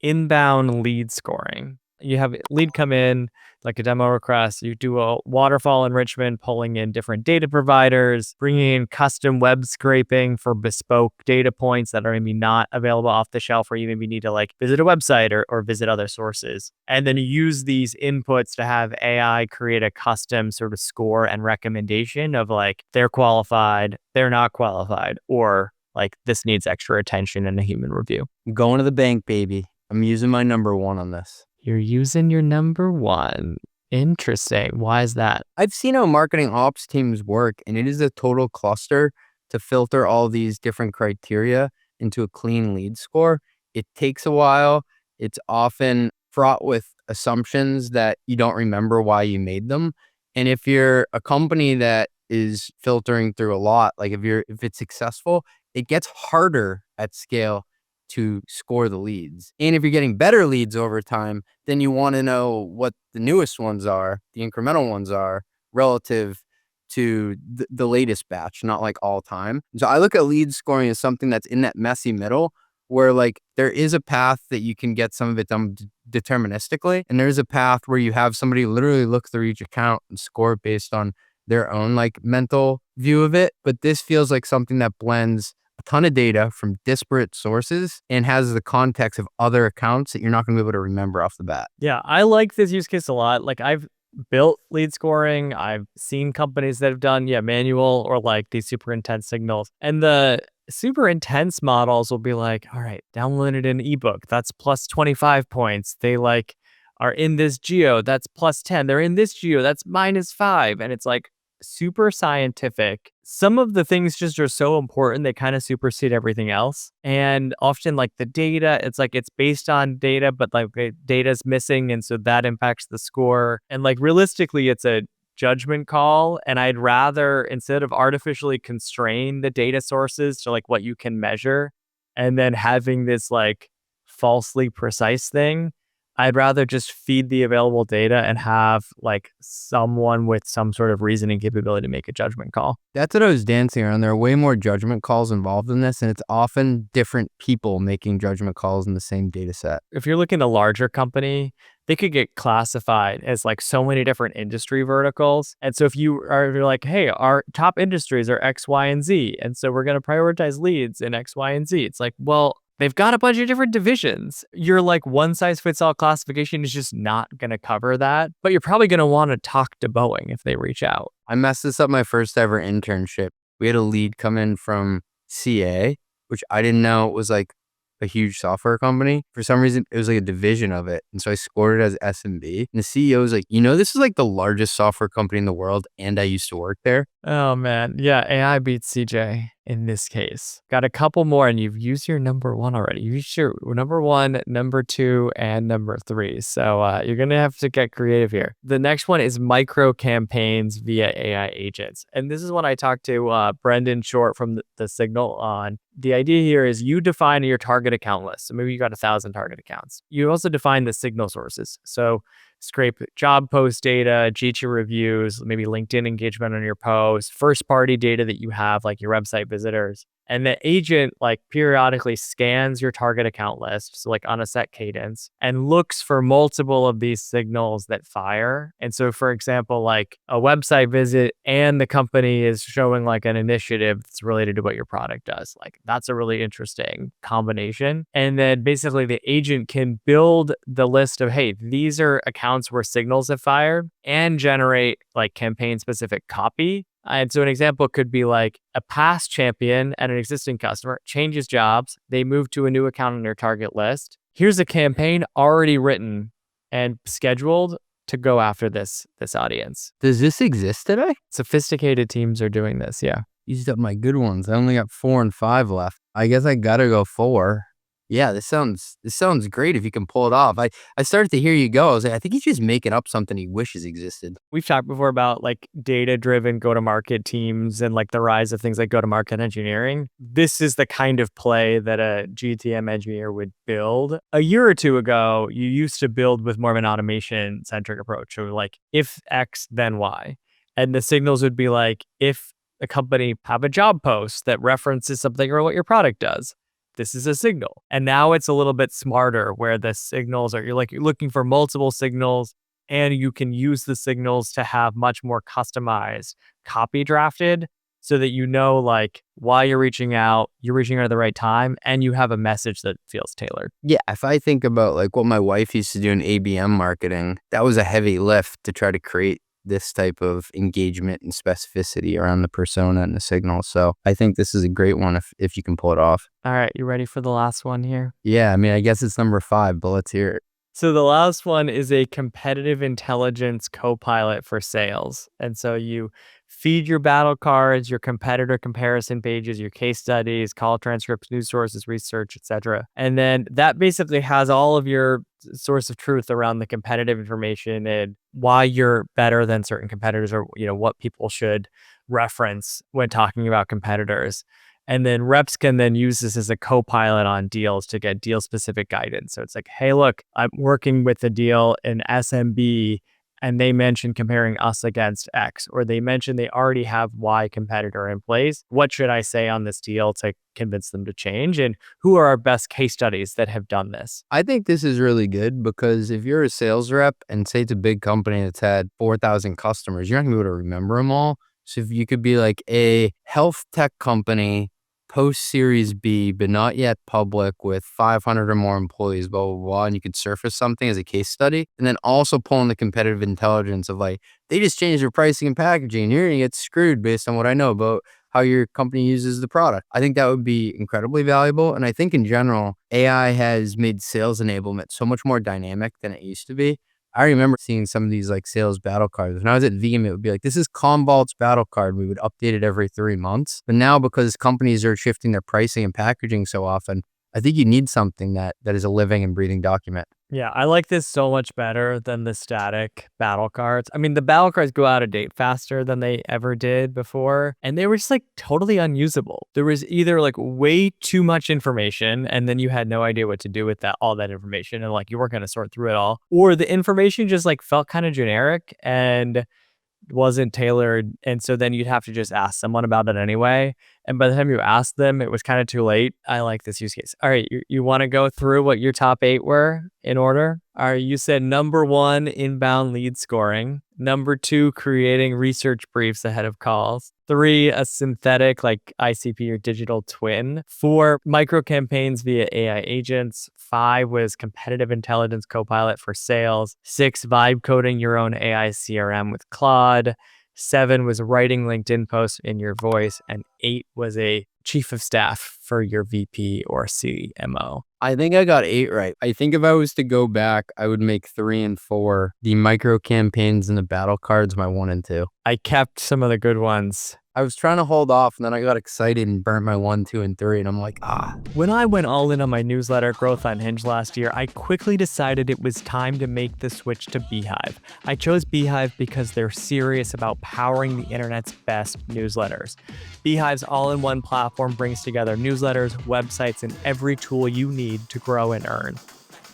inbound lead scoring. You have a lead come in, like a demo request, you do a waterfall enrichment, pulling in different data providers, bringing in custom web scraping for bespoke data points that are maybe not available off the shelf, or you maybe need to like visit a website or visit other sources. And then you use these inputs to have AI create a custom sort of score and recommendation of like, they're qualified, they're not qualified, or like this needs extra attention and a human review. I'm going to the bank, baby. I'm using my number one on this. You're using your number one. Interesting. Why is that? I've seen how marketing ops teams work, and it is a total cluster to filter all these different criteria into a clean lead score. It takes a while. It's often fraught with assumptions that you don't remember why you made them. And if you're a company that is filtering through a lot, like if it's successful, it gets harder at scale to score the leads. And if you're getting better leads over time, then you want to know what the newest ones are, the incremental ones are relative to the latest batch, not like all time. So I look at lead scoring as something that's in that messy middle where like there is a path that you can get some of it done deterministically. And there's a path where you have somebody literally look through each account and score based on their own like mental view of it. But this feels like something that blends a ton of data from disparate sources and has the context of other accounts that you're not going to be able to remember off the bat. Yeah, I like this use case a lot. Like I've built lead scoring. I've seen companies that have done, manual or like these super intense signals. And the super intense models will be like, all right, downloaded an ebook. That's plus 25 points. They like are in this geo. That's plus 10. They're in this geo. That's minus 5. And it's like super scientific. Some of the things just are so important, they kind of supersede everything else. And often like the data, it's like it's based on data, but like data's missing. And so that impacts the score. And like realistically, it's a judgment call. And I'd rather, instead of artificially constrain the data sources to like what you can measure and then having this like falsely precise thing, I'd rather just feed the available data and have like someone with some sort of reasoning capability to make a judgment call. That's what I was dancing around. There are way more judgment calls involved in this, and it's often different people making judgment calls in the same data set. If you're looking at a larger company, they could get classified as like so many different industry verticals. And so if you're like, hey, our top industries are X, Y, and Z. And so we're going to prioritize leads in X, Y, and Z. It's like, well, they've got a bunch of different divisions. Your like one size fits all classification is just not going to cover that. But you're probably going to want to talk to Boeing if they reach out. I messed this up my first ever internship. We had a lead come in from CA, which I didn't know was like a huge software company. For some reason, it was like a division of it. And so I scored it as SMB. And the CEO was like, this is like the largest software company in the world. And I used to work there. Oh, man. Yeah, AI beats CJ in this case. Got a couple more, and you've used your number one already. You used your number one, number two, and number three. So you're going to have to get creative here. The next one is micro campaigns via AI agents. And this is when I talked to Brendan Short from the Signal on. The idea here is you define your target account list. So maybe you got 1,000 target accounts. You also define the signal sources. So scrape job post data, GT reviews, maybe LinkedIn engagement on your post, first party data that you have, like your website visitors. And the agent like periodically scans your target account list, so like on a set cadence, and looks for multiple of these signals that fire. And so, for example, like a website visit and the company is showing like an initiative that's related to what your product does. Like that's a really interesting combination. And then basically the agent can build the list of, hey, these are accounts where signals have fired, and generate like campaign specific copy. And so an example could be like a past champion and an existing customer changes jobs. They move to a new account on their target list. Here's a campaign already written and scheduled to go after this audience. Does this exist today? Sophisticated teams are doing this, yeah. Used up my good ones. I only got 4 and 5 left. I guess I gotta go 4. Yeah, this sounds great if you can pull it off. I started to hear you go. I was like, I think he's just making up something he wishes existed. We've talked before about like data-driven go-to-market teams and like the rise of things like go-to-market engineering. This is the kind of play that a GTM engineer would build. A year or two ago, you used to build with more of an automation-centric approach. So like if X, then Y. And the signals would be like, if a company have a job post that references something or what your product does, this is a signal. And now it's a little bit smarter where the signals are, you're looking for multiple signals, and you can use the signals to have much more customized copy drafted so that you know like why you're reaching out at the right time, and you have a message that feels tailored. Yeah, if I think about like what my wife used to do in ABM marketing, that was a heavy lift to try to create this type of engagement and specificity around the persona and the signal. So I think this is a great one if you can pull it off. All right, you ready for the last one here? Yeah, I mean, I guess it's number 5, but let's hear it. So the last one is a competitive intelligence co-pilot for sales. And so you feed your battle cards, your competitor comparison pages, your case studies, call transcripts, news sources, research, etc. And then that basically has all of your source of truth around the competitive information and why you're better than certain competitors, or what people should reference when talking about competitors. And then reps can then use this as a co-pilot on deals to get deal specific guidance. So it's like, hey, look, I'm working with a deal in SMB, and they mentioned comparing us against X, or they mentioned they already have Y competitor in place. What should I say on this deal to convince them to change? And who are our best case studies that have done this? I think this is really good because if you're a sales rep and say it's a big company that's had 4,000 customers, you're not gonna be able to remember them all. So if you could be like a health tech company post Series B, but not yet public, with 500 or more employees, blah, blah, blah, and you could surface something as a case study, and then also pull in the competitive intelligence of like, they just changed their pricing and packaging, and you're gonna get screwed based on what I know about how your company uses the product. I think that would be incredibly valuable. And I think in general, AI has made sales enablement so much more dynamic than it used to be. I remember seeing some of these like sales battle cards. When I was at Veeam, it would be like, this is Commvault's battle card. We would update it every 3 months. But now, because companies are shifting their pricing and packaging so often, I think you need something that is a living and breathing document. Yeah, I like this so much better than the static battle cards. I mean, the battle cards go out of date faster than they ever did before, and they were just like totally unusable. There was either like way too much information, and then you had no idea what to do with all that information, and like you weren't going to sort through it all, or the information just like felt kind of generic and wasn't tailored, and so then you'd have to just ask someone about it anyway, and by the time you asked them it was kind of too late. I like this use case. All right, you want to go through what your top 8 were in order? All right, you said number 1, inbound lead scoring. Number 2, creating research briefs ahead of calls. 3, a synthetic like ICP or digital twin. 4, micro campaigns via AI agents. 5 was competitive intelligence copilot for sales. 6, vibe coding your own AI CRM with Claude. 7 was writing LinkedIn posts in your voice. And 8 was a chief of staff for your VP or CMO. I think I got 8 right. I think if I was to go back, I would make 3 and 4, the micro campaigns and the battle cards, my 1 and 2. I kept some of the good ones. I was trying to hold off, and then I got excited and burnt my 1, 2, and 3, and I'm like, When I went all in on my newsletter, Growth Unhinged, last year, I quickly decided it was time to make the switch to Beehive. I chose Beehive because they're serious about powering the internet's best newsletters. Beehive's all-in-one platform brings together newsletters, websites, and every tool you need to grow and earn.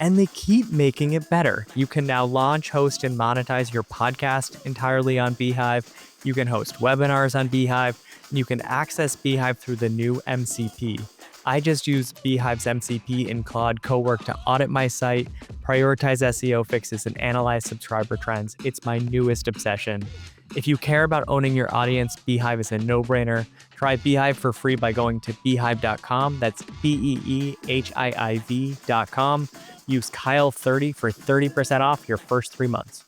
And they keep making it better. You can now launch, host, and monetize your podcast entirely on Beehive. You can host webinars on Beehive, and you can access Beehive through the new MCP. I just use Beehive's MCP in Claude Cowork to audit my site, prioritize SEO fixes, and analyze subscriber trends. It's my newest obsession. If you care about owning your audience, Beehive is a no-brainer. Try Beehive for free by going to beehive.com. That's BEEHIIV.com. Use Kyle30 for 30% off your first 3 months.